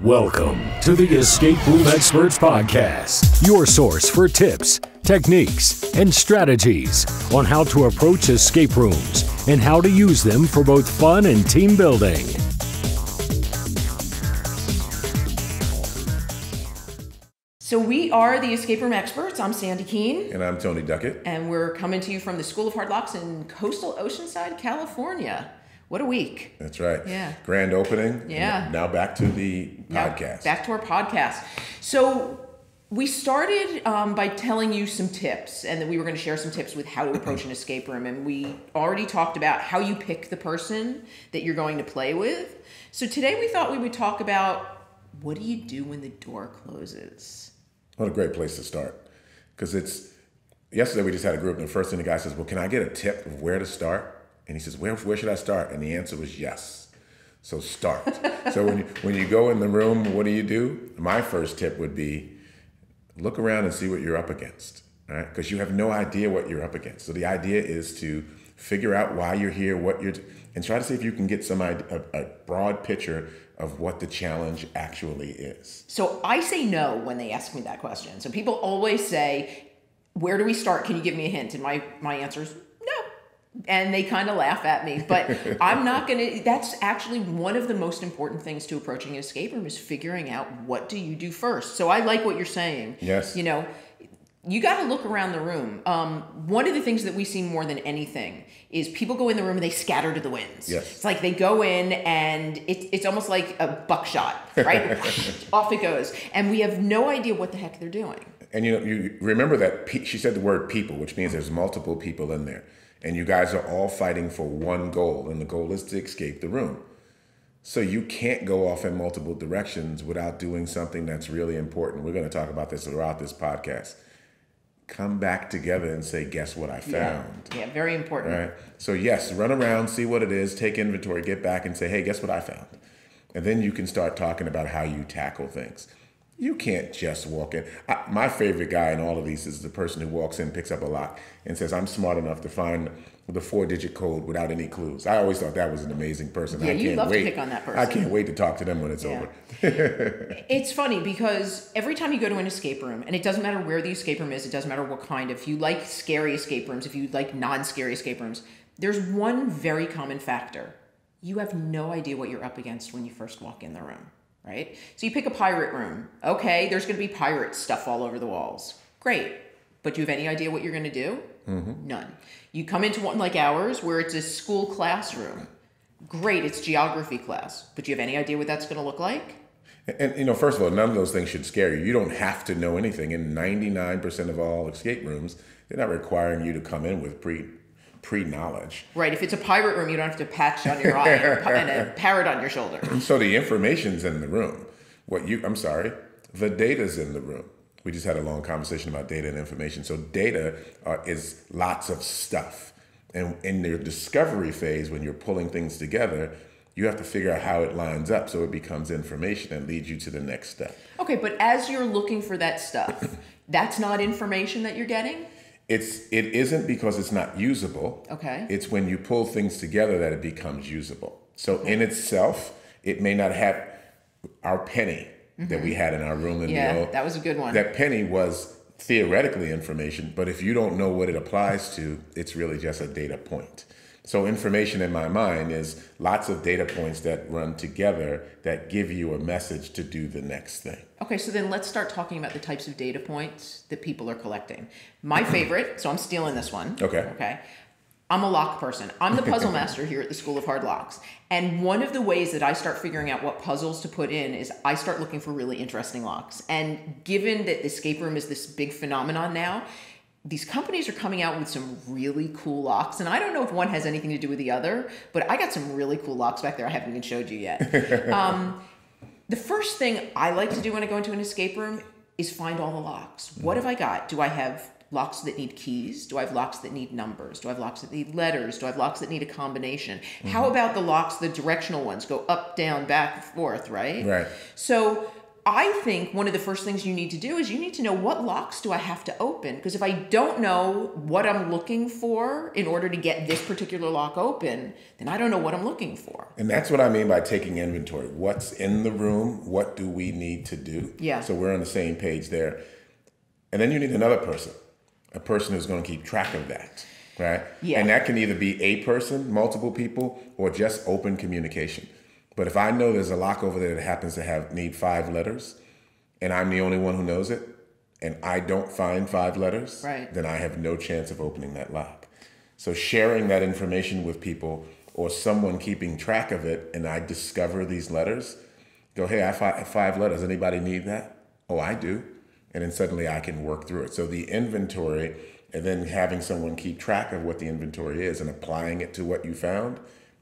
Welcome to the Escape Room Experts Podcast, your source for tips, techniques, and strategies on how to approach escape rooms and how to use them for both fun and team building. So we are the Escape Room Experts. I'm Sandy Keene. And I'm Tony Duckett. And we're coming to you from the School of Hard Locks in coastal Oceanside, California. What a week. That's right. Yeah. Grand opening. Yeah. Now back to the podcast. Back to our podcast. So we started by telling you some tips, and that we were going to share some tips with how to approach an escape room. And we already talked about how you pick the person that you're going to play with. So today we thought we would talk about, what do you do when the door closes? What a great place to start. Because yesterday we just had a group, and the first thing the guy says, well, can I get a tip of where to start? And he says, where should I start? And the answer was yes. So start. So when you go in the room, what do? My first tip would be look around and see what you're up against, all right? Because you have no idea what you're up against. So the idea is to figure out why you're here, and try to see if you can get a broad picture of what the challenge actually is. So I say no when they ask me that question. So people always say, where do we start? Can you give me a hint? And my answer is no. And they kind of laugh at me, but I'm not going to. That's actually one of the most important things to approaching an escape room, is figuring out what do you do first. So I like what you're saying. Yes. You got to look around the room. One of the things that we see more than anything is people go in the room and they scatter to the winds. Yes. It's like they go in and it's almost like a buckshot, right? Off it goes. And we have no idea what the heck they're doing. And you remember that she said the word people, which means there's multiple people in there. And you guys are all fighting for one goal, and the goal is to escape the room. So you can't go off in multiple directions without doing something that's really important. We're going to talk about this throughout this podcast. Come back together and say, guess what I found? Yeah, very important. Right? So yes, run around, see what it is, take inventory, get back and say, hey, guess what I found? And then you can start talking about how you tackle things. You can't just walk in. My favorite guy in all of these is the person who walks in, picks up a lock, and says, I'm smart enough to find the 4-digit code without any clues. I always thought that was an amazing person. Yeah, you love to pick on that person. I can't wait to talk to them when it's over. It's funny because every time you go to an escape room, and it doesn't matter where the escape room is, it doesn't matter what kind, if you like scary escape rooms, if you like non-scary escape rooms, there's one very common factor. You have no idea what you're up against when you first walk in the room. Right? So you pick a pirate room. Okay, there's going to be pirate stuff all over the walls. Great. But do you have any idea what you're going to do? Mm-hmm. None. You come into one like ours where it's a school classroom. Great, it's geography class. But do you have any idea what that's going to look like? And first of all, none of those things should scare you. You don't have to know anything. In 99% of all escape rooms, they're not requiring you to come in with pre-knowledge. Right. If it's a pirate room, you don't have to patch on your eye and a parrot on your shoulder. So the information's in the room. The data's in the room. We just had a long conversation about data and information. So data is lots of stuff. And in your discovery phase, when you're pulling things together, you have to figure out how it lines up so it becomes information and leads you to the next step. Okay, but as you're looking for that stuff, that's not information that you're getting? It isn't because it's not usable. Okay. It's when you pull things together that it becomes usable. So in itself, it may not have our penny that we had in our room. That was a good one. That penny was theoretically information, but if you don't know what it applies to, it's really just a data point. So information in my mind is lots of data points that run together that give you a message to do the next thing. Okay, so then let's start talking about the types of data points that people are collecting. My favorite, so I'm stealing this one. Okay. I'm a lock person. I'm the puzzle master here at the School of Hard Locks. And one of the ways that I start figuring out what puzzles to put in is I start looking for really interesting locks. And given that the escape room is this big phenomenon now, these companies are coming out with some really cool locks. And I don't know if one has anything to do with the other, but I got some really cool locks back there I haven't even showed you yet. The first thing I like to do when I go into an escape room is find all the locks. What have I got? Do I have locks that need keys? Do I have locks that need numbers? Do I have locks that need letters? Do I have locks that need a combination? How about the locks, the directional ones, go up, down, back, forth, right? Right. So I think one of the first things you need to do is you need to know, what locks do I have to open? Because if I don't know what I'm looking for in order to get this particular lock open, then I don't know what I'm looking for. And that's what I mean by taking inventory. What's in the room? What do we need to do? Yeah. So we're on the same page there. And then you need another person, a person who's going to keep track of that, right? Yeah. And that can either be a person, multiple people, or just open communication. But if I know there's a lock over there that happens to need 5 letters, and I'm the only one who knows it, and I don't find 5 letters, right, then I have no chance of opening that lock. So sharing that information with people, or someone keeping track of it, and I discover these letters, go, hey, I have 5 letters. Anybody need that? Oh, I do. And then suddenly I can work through it. So the inventory, and then having someone keep track of what the inventory is and applying it to what you found,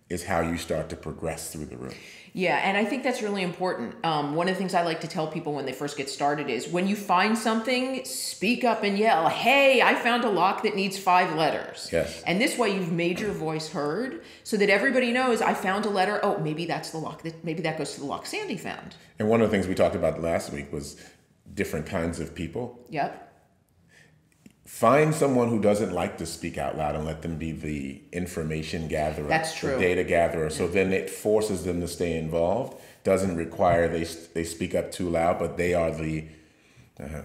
is how you start to progress through the room. Yeah, and I think that's really important. One of the things I like to tell people when they first get started is, when you find something, speak up and yell, hey, I found a lock that needs 5 letters. Yes. And this way you've made your voice heard, so that everybody knows, I found a letter. Oh, maybe that's the lock. Maybe that goes to the lock Sandy found. And one of the things we talked about last week was different kinds of people. Yep. Find someone who doesn't like to speak out loud and let them be the information gatherer. That's true. The data gatherer. So then it forces them to stay involved. Doesn't require they speak up too loud, but they are the,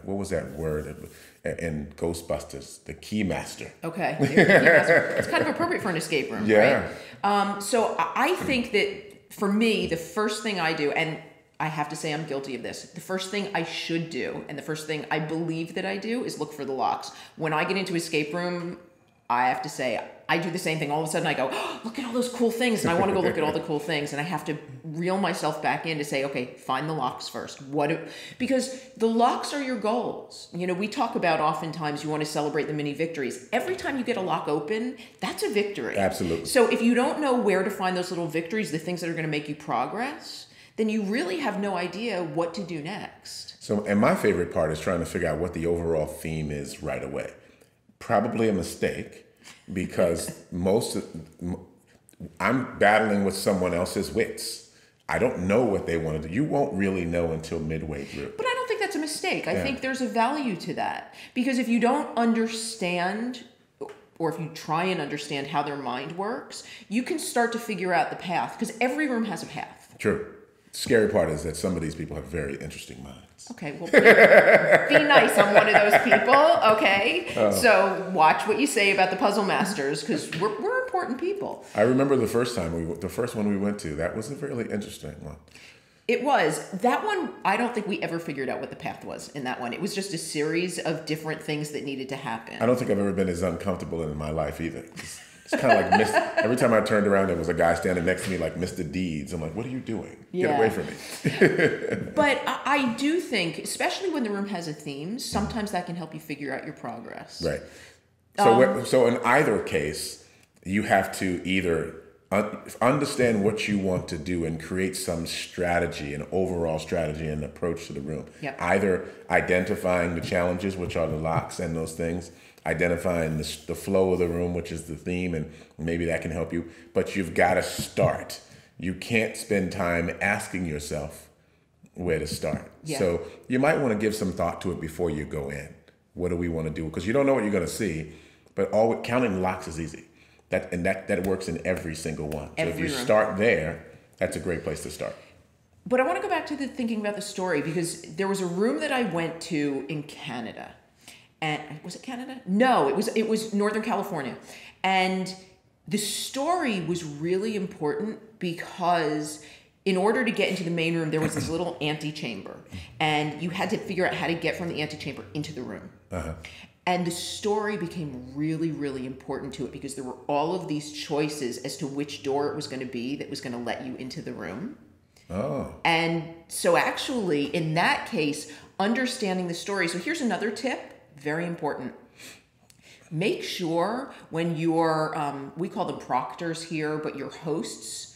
what was that word in Ghostbusters? The key master. Okay. It's kind of appropriate for an escape room, yeah. Right? So I think that for me, the first thing I do, and I have to say I'm guilty of this, the first thing I should do, and the first thing I believe that I do, is look for the locks. When I get into escape room, I have to say, I do the same thing. All of a sudden I go, oh, look at all those cool things. And I want to go look at all the cool things. And I have to reel myself back in to say, okay, find the locks first. Because the locks are your goals. You know, we talk about oftentimes you want to celebrate the mini victories. Every time you get a lock open, that's a victory. Absolutely. So if you don't know where to find those little victories, the things that are going to make you progress, then you really have no idea what to do next. So, and my favorite part is trying to figure out what the overall theme is right away. Probably a mistake, because I'm battling with someone else's wits. I don't know what they want to do. You won't really know until midway through. But I don't think that's a mistake. I think there's a value to that. Because if you don't understand, or if you try and understand how their mind works, you can start to figure out the path, because every room has a path. True. Scary part is that some of these people have very interesting minds. Okay, well, be nice on one of those people, okay? So watch what you say about the puzzle masters, because we're important people. I remember the first one we went to, that was a really interesting one. It was. That one, I don't think we ever figured out what the path was in that one. It was just a series of different things that needed to happen. I don't think I've ever been as uncomfortable in my life either. It's kind of like every time I turned around, there was a guy standing next to me like Mr. Deeds. I'm like, what are you doing? Get away from me. But I do think, especially when the room has a theme, sometimes that can help you figure out your progress. Right. So in either case, you have to either understand what you want to do and create some strategy, an overall strategy and approach to the room. Yep. Either identifying the challenges, which are the locks and those things, identifying the flow of the room, which is the theme, and maybe that can help you. But you've got to start. You can't spend time asking yourself where to start. Yeah. So you might want to give some thought to it before you go in. What do we want to do? Because you don't know what you're going to see, but counting locks is easy. That works in every single one. So if you start there, that's a great place to start. But I want to go back to thinking about the story, because there was a room that I went to in Canada. And was it Canada? No, it was Northern California. And the story was really important, because in order to get into the main room, there was this little antechamber, and you had to figure out how to get from the antechamber into the room. Uh-huh. And the story became really, really important to it, because there were all of these choices as to which door it was going to be that was going to let you into the room. Oh. And so actually, in that case, understanding the story. So here's another tip, very important. Make sure when your, we call them proctors here, but your hosts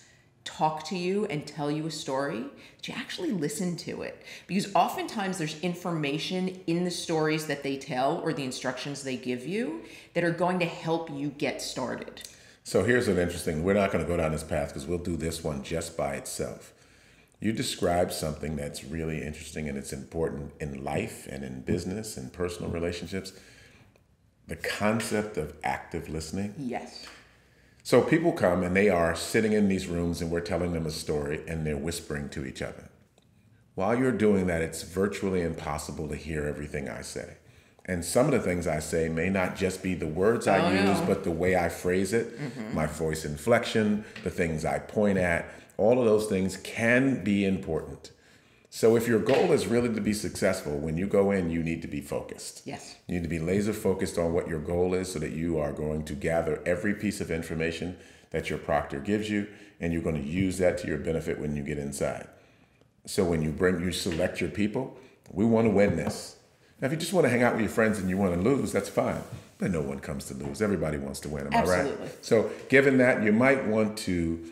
talk to you and tell you a story, that you actually listen to it. Because oftentimes there's information in the stories that they tell or the instructions they give you that are going to help you get started. So here's an interesting, we're not going to go down this path because we'll do this one just by itself. You describe something that's really interesting and it's important in life and in business and personal relationships. The concept of active listening. Yes. So people come and they are sitting in these rooms and we're telling them a story and they're whispering to each other. While you're doing that, it's virtually impossible to hear everything I say. And some of the things I say may not just be the words I use, but the way I phrase it, my voice inflection, the things I point at, all of those things can be important. So if your goal is really to be successful, when you go in, you need to be focused. Yes. You need to be laser focused on what your goal is so that you are going to gather every piece of information that your proctor gives you, and you're going to use that to your benefit when you get inside. So when you select your people, we want to win this. Now, if you just want to hang out with your friends and you want to lose, that's fine. But no one comes to lose. Everybody wants to win. Am I right? So given that, you might want to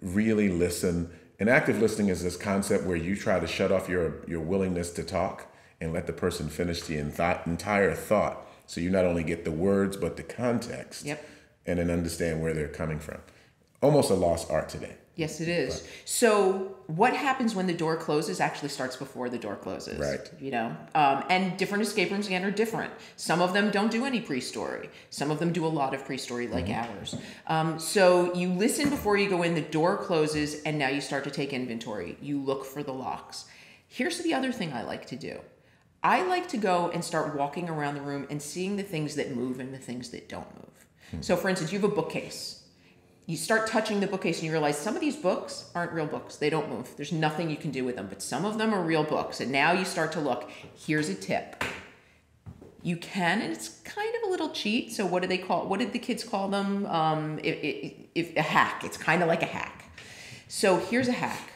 really listen. And active listening is this concept where you try to shut off your willingness to talk and let the person finish the entire thought. So you not only get the words, but the context. Yep. And then understand where they're coming from. Almost a lost art today. Yes, it is. But, so what happens when the door closes actually starts before the door closes. Right. You know, and different escape rooms, again, are different. Some of them don't do any pre-story. Some of them do a lot of pre-story like ours. So you listen before you go in, the door closes, and now you start to take inventory. You look for the locks. Here's the other thing I like to do. I like to go and start walking around the room and seeing the things that move and the things that don't move. So for instance, you have a bookcase. You start touching the bookcase and you realize some of these books aren't real books. They don't move. There's nothing you can do with them, but some of them are real books. And now you start to look. Here's a tip. You can, and it's kind of a little cheat. So what do they call, what did the kids call them? If a hack, it's kind of like a hack. So here's a hack.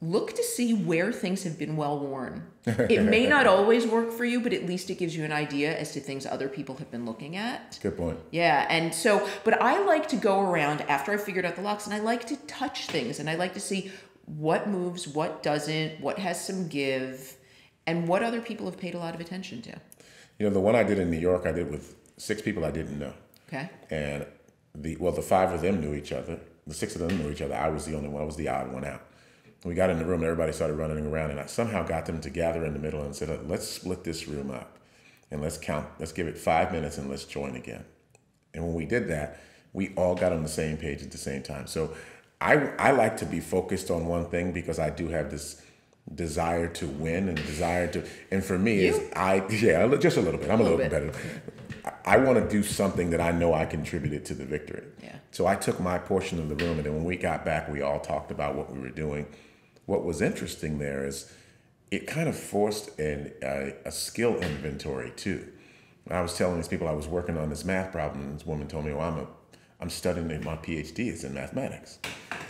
Look to see where things have been well worn. It may not always work for you, but at least it gives you an idea as to things other people have been looking at. Good point. Yeah, and so, but I like to go around after I figured out the locks, and I like to touch things, and I like to see what moves, what doesn't, what has some give, and what other people have paid a lot of attention to. You know, the one I did in New York, I did with 6 people I didn't know. Okay. And the 5 of them knew each other. The 6 of them knew each other. I was the only one. I was the odd one out. We got in the room and everybody started running around, and I somehow got them to gather in the middle and said, let's split this room up and let's count. Let's give it 5 minutes and let's join again. And when we did that, we all got on the same page at the same time. So I like to be focused on one thing because I do have this desire to win and desire to, and for me, just a little bit. I'm a little competitive. I want to do something that I know I contributed to the victory. Yeah. So I took my portion of the room, and then when we got back, we all talked about what we were doing. What was interesting there is it kind of forced a skill inventory too. I was telling these people I was working on this math problem, and this woman told me, well, I'm studying, my PhD is in mathematics.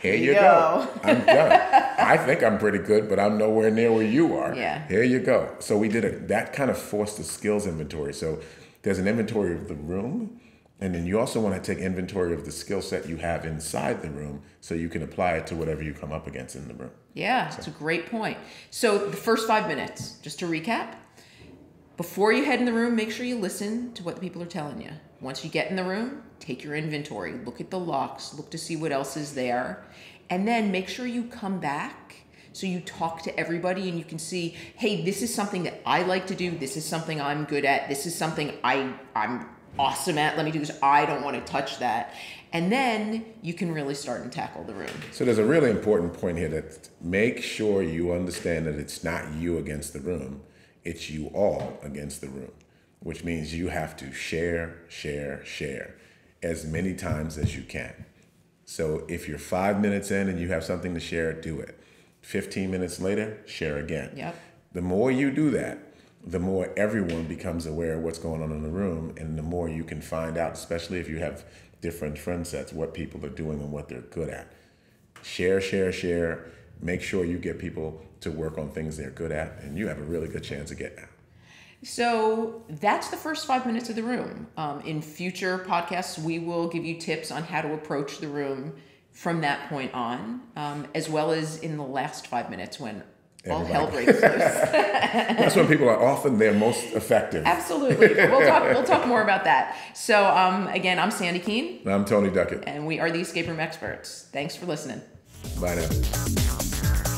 Here you go. I'm done. I think I'm pretty good, but I'm nowhere near where you are. Yeah. Here you go. So we did that kind of forced the skills inventory. So there's an inventory of the room, and then you also want to take inventory of the skill set you have inside the room so you can apply it to whatever you come up against in the room. Yeah, it's a great point. So the first 5 minutes, just to recap, before you head in the room, make sure you listen to what the people are telling you. Once you get in the room, take your inventory, look at the locks, look to see what else is there, and then make sure you come back so you talk to everybody and you can see, hey, this is something that I like to do, this is something I'm good at, this is something I'm awesome at, let me do this, I don't want to touch that. And then you can really start and tackle the room. So there's a really important point here that make sure you understand that it's not you against the room, it's you all against the room, which means you have to share as many times as you can. So if you're 5 minutes in and you have something to share, do it. 15 minutes later, share again. Yep. The more you do that, the more everyone becomes aware of what's going on in the room, and the more you can find out, especially if you have different friend sets, what people are doing and what they're good at. Share. Make sure you get people to work on things they're good at, and you have a really good chance of getting out. So that's the first 5 minutes of the room. In future podcasts, we will give you tips on how to approach the room from that point on, as well as in the last 5 minutes when all hell breaks loose. That's when people are often their most effective. Absolutely. We'll talk more about that. So again, I'm Sandy Keene. And I'm Tony Duckett. And we are the Escape Room Experts. Thanks for listening. Bye now.